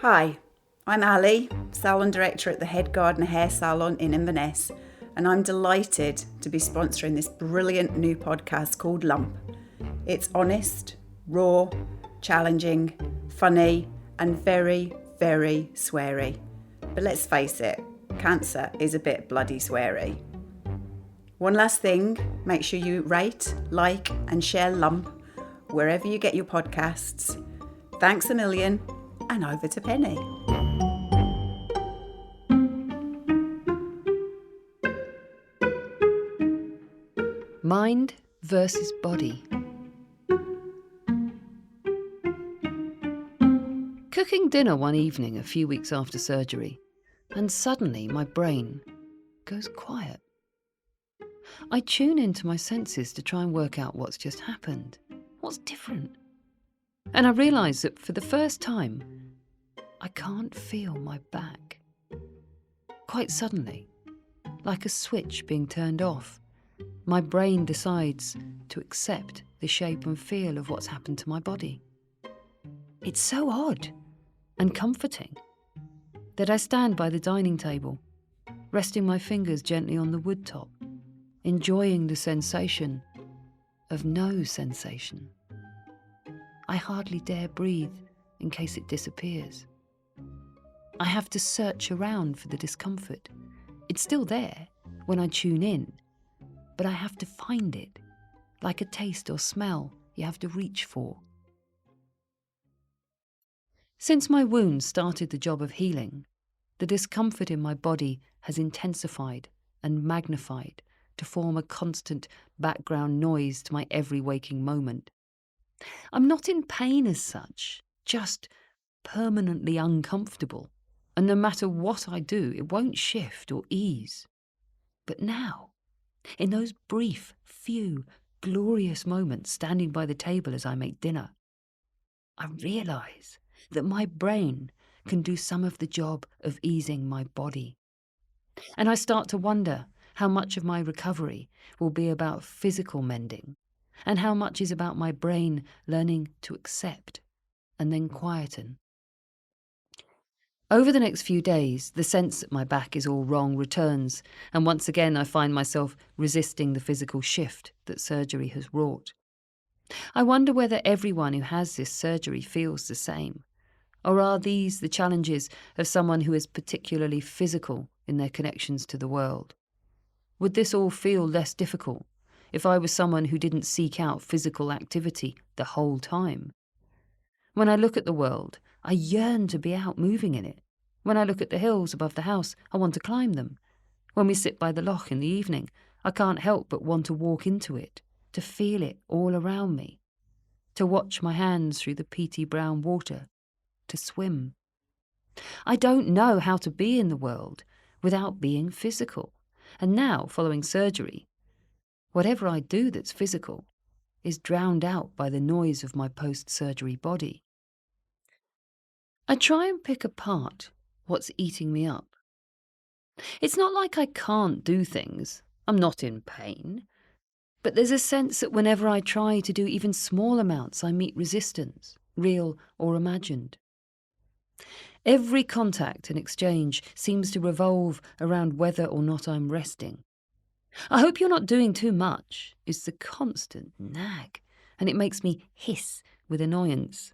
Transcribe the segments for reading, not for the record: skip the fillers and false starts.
Hi, I'm Ali, salon director at the Head Gardener Hair Salon in Inverness, and I'm delighted to be sponsoring this brilliant new podcast called Lump. It's honest, raw, challenging, funny, and very, very sweary. But let's face it, cancer is a bit bloody sweary. One last thing, make sure you rate, like, and share Lump wherever you get your podcasts. Thanks a million, and over to Penny. Mind versus body. Cooking dinner one evening a few weeks after surgery, and suddenly my brain goes quiet. I tune into my senses to try and work out what's just happened, what's different. And I realise that for the first time, I can't feel my back. Quite suddenly, like a switch being turned off, my brain decides to accept the shape and feel of what's happened to my body. It's so odd and comforting that I stand by the dining table, resting my fingers gently on the wood top, enjoying the sensation of no sensation. I hardly dare breathe in case it disappears. I have to search around for the discomfort. It's still there when I tune in, but I have to find it, like a taste or smell you have to reach for. Since my wound started the job of healing, the discomfort in my body has intensified and magnified to form a constant background noise to my every waking moment. I'm not in pain as such, just permanently uncomfortable, and no matter what I do, it won't shift or ease. But now, in those brief, few, glorious moments standing by the table as I make dinner, I realise that my brain can do some of the job of easing my body. And I start to wonder how much of my recovery will be about physical mending, and how much is about my brain learning to accept and then quieten. Over the next few days, the sense that my back is all wrong returns, and once again I find myself resisting the physical shift that surgery has wrought. I wonder whether everyone who has this surgery feels the same, or are these the challenges of someone who is particularly physical in their connections to the world? Would this all feel less difficult if I was someone who didn't seek out physical activity the whole time? When I look at the world, I yearn to be out moving in it. When I look at the hills above the house, I want to climb them. When we sit by the loch in the evening, I can't help but want to walk into it, to feel it all around me, to watch my hands through the peaty brown water, to swim. I don't know how to be in the world without being physical. And now, following surgery, whatever I do that's physical is drowned out by the noise of my post-surgery body. I try and pick apart what's eating me up. It's not like I can't do things. I'm not in pain. But there's a sense that whenever I try to do even small amounts, I meet resistance, real or imagined. Every contact and exchange seems to revolve around whether or not I'm resting. I hope you're not doing too much is the constant nag, and it makes me hiss with annoyance.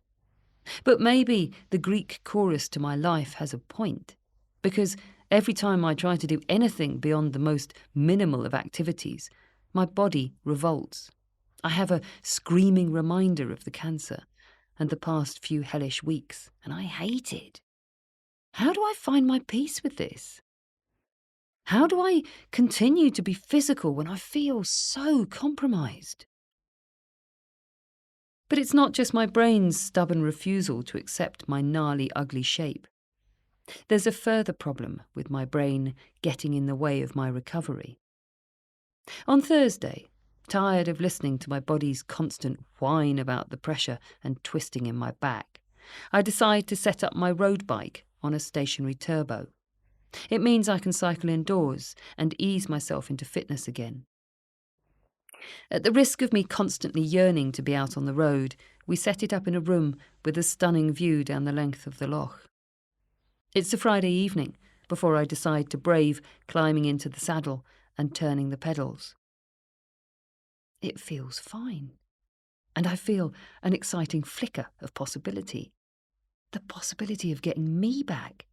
But maybe the Greek chorus to my life has a point, because every time I try to do anything beyond the most minimal of activities, my body revolts. I have a screaming reminder of the cancer and the past few hellish weeks, and I hate it. How do I find my peace with this? How do I continue to be physical when I feel so compromised? But it's not just my brain's stubborn refusal to accept my gnarly, ugly shape. There's a further problem with my brain getting in the way of my recovery. On Thursday, tired of listening to my body's constant whine about the pressure and twisting in my back, I decide to set up my road bike on a stationary turbo. It means I can cycle indoors and ease myself into fitness again. At the risk of me constantly yearning to be out on the road, we set it up in a room with a stunning view down the length of the loch. It's a Friday evening before I decide to brave climbing into the saddle and turning the pedals. It feels fine, and I feel an exciting flicker of possibility. The possibility of getting me back,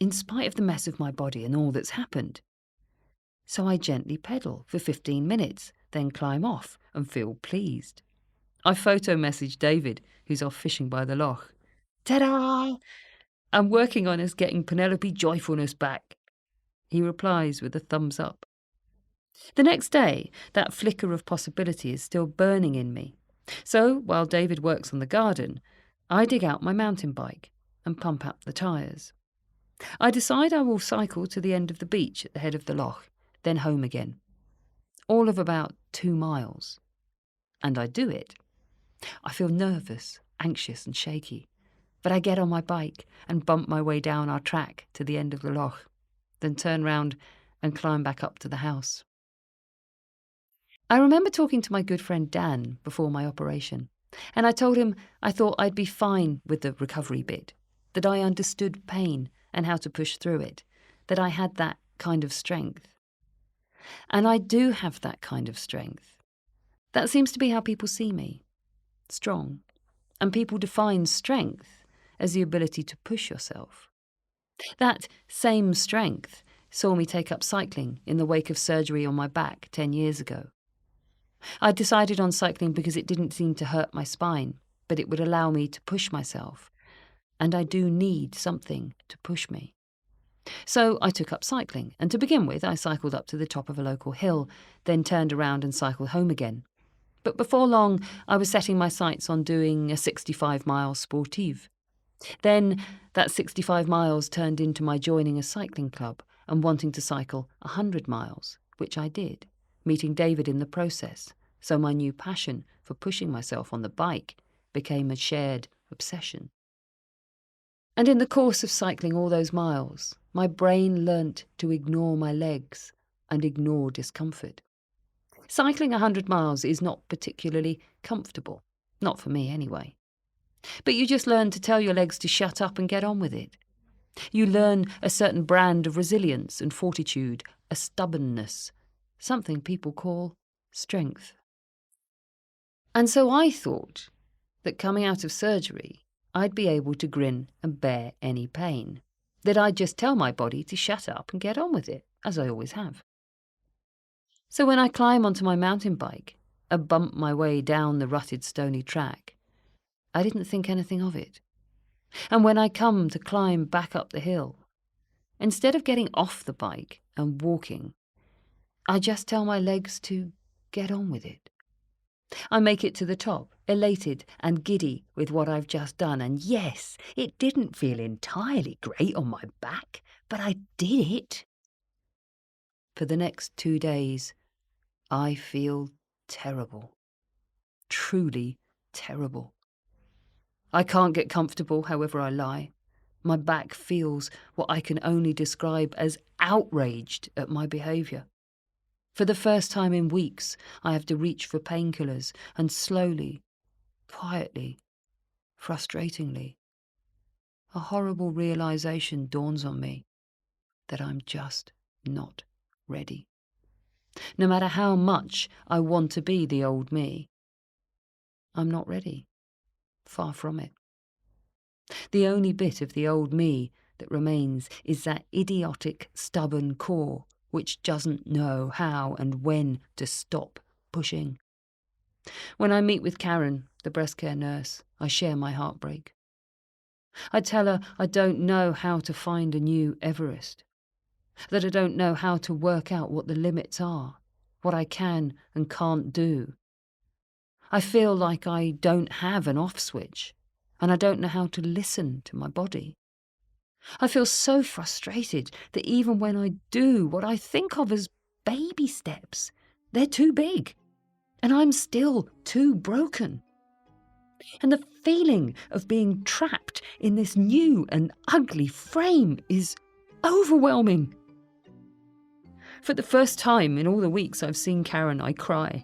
in spite of the mess of my body and all that's happened. So I gently pedal for 15 minutes, then climb off and feel pleased. I photo message David, who's off fishing by the loch. Ta-da! I'm working on us getting Penelope joyfulness back. He replies with a thumbs up. The next day, that flicker of possibility is still burning in me. So, while David works on the garden, I dig out my mountain bike and pump up the tyres. I decide I will cycle to the end of the beach at the head of the loch, then home again. All of about 2 miles. And I do it. I feel nervous, anxious and shaky, but I get on my bike and bump my way down our track to the end of the loch, then turn round and climb back up to the house. I remember talking to my good friend Dan before my operation, and I told him I thought I'd be fine with the recovery bit, that I understood pain and how to push through it, that I had that kind of strength. And I do have that kind of strength. That seems to be how people see me. Strong. And people define strength as the ability to push yourself. That same strength saw me take up cycling in the wake of surgery on my back 10 years ago. I decided on cycling because it didn't seem to hurt my spine, but it would allow me to push myself. And I do need something to push me. So I took up cycling, and to begin with, I cycled up to the top of a local hill, then turned around and cycled home again. But before long, I was setting my sights on doing a 65-mile sportive. Then that 65 miles turned into my joining a cycling club and wanting to cycle 100 miles, which I did, meeting David in the process, so my new passion for pushing myself on the bike became a shared obsession. And in the course of cycling all those miles, my brain learnt to ignore my legs and ignore discomfort. Cycling 100 miles is not particularly comfortable, not for me anyway. But you just learn to tell your legs to shut up and get on with it. You learn a certain brand of resilience and fortitude, a stubbornness, something people call strength. And so I thought that coming out of surgery, I'd be able to grin and bear any pain, that I'd just tell my body to shut up and get on with it, as I always have. So when I climb onto my mountain bike and bump my way down the rutted stony track, I didn't think anything of it. And when I come to climb back up the hill, instead of getting off the bike and walking, I just tell my legs to get on with it. I make it to the top, elated and giddy with what I've just done, and yes, it didn't feel entirely great on my back, but I did it. For the next 2 days, I feel terrible. Truly terrible. I can't get comfortable however I lie. My back feels what I can only describe as outraged at my behaviour. For the first time in weeks, I have to reach for painkillers, and slowly, quietly, frustratingly, a horrible realisation dawns on me that I'm just not ready. No matter how much I want to be the old me, I'm not ready. Far from it. The only bit of the old me that remains is that idiotic, stubborn core which doesn't know how and when to stop pushing. When I meet with Karen, the breast care nurse, I share my heartbreak. I tell her I don't know how to find a new Everest, that I don't know how to work out what the limits are, what I can and can't do. I feel like I don't have an off switch, and I don't know how to listen to my body. I feel so frustrated that even when I do what I think of as baby steps, they're too big, and I'm still too broken. And the feeling of being trapped in this new and ugly frame is overwhelming. For the first time in all the weeks I've seen Karen, I cry.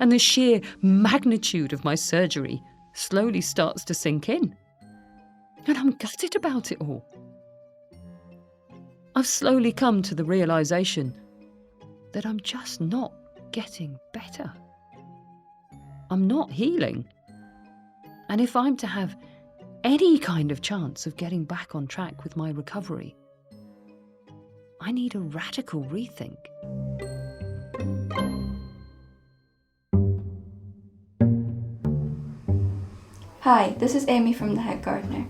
And the sheer magnitude of my surgery slowly starts to sink in. And I'm gutted about it all. I've slowly come to the realisation that I'm just not getting better. I'm not healing. And if I'm to have any kind of chance of getting back on track with my recovery, I need a radical rethink. Hi, this is Amy from The Head Gardener.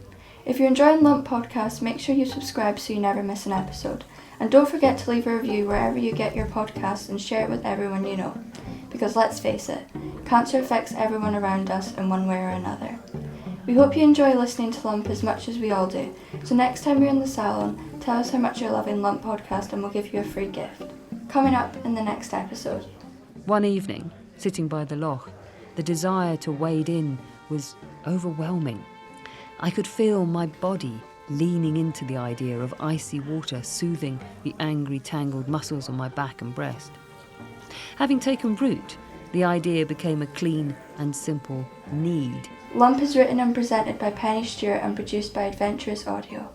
If you're enjoying Lump Podcast, make sure you subscribe so you never miss an episode. And don't forget to leave a review wherever you get your podcasts and share it with everyone you know. Because let's face it, cancer affects everyone around us in one way or another. We hope you enjoy listening to Lump as much as we all do. So next time you're in the salon, tell us how much you're loving Lump Podcast and we'll give you a free gift. Coming up in the next episode. One evening, sitting by the loch, the desire to wade in was overwhelming. I could feel my body leaning into the idea of icy water soothing the angry, tangled muscles on my back and breast. Having taken root, the idea became a clean and simple need. Lump is written and presented by Penny Stewart and produced by Adventurous Audio.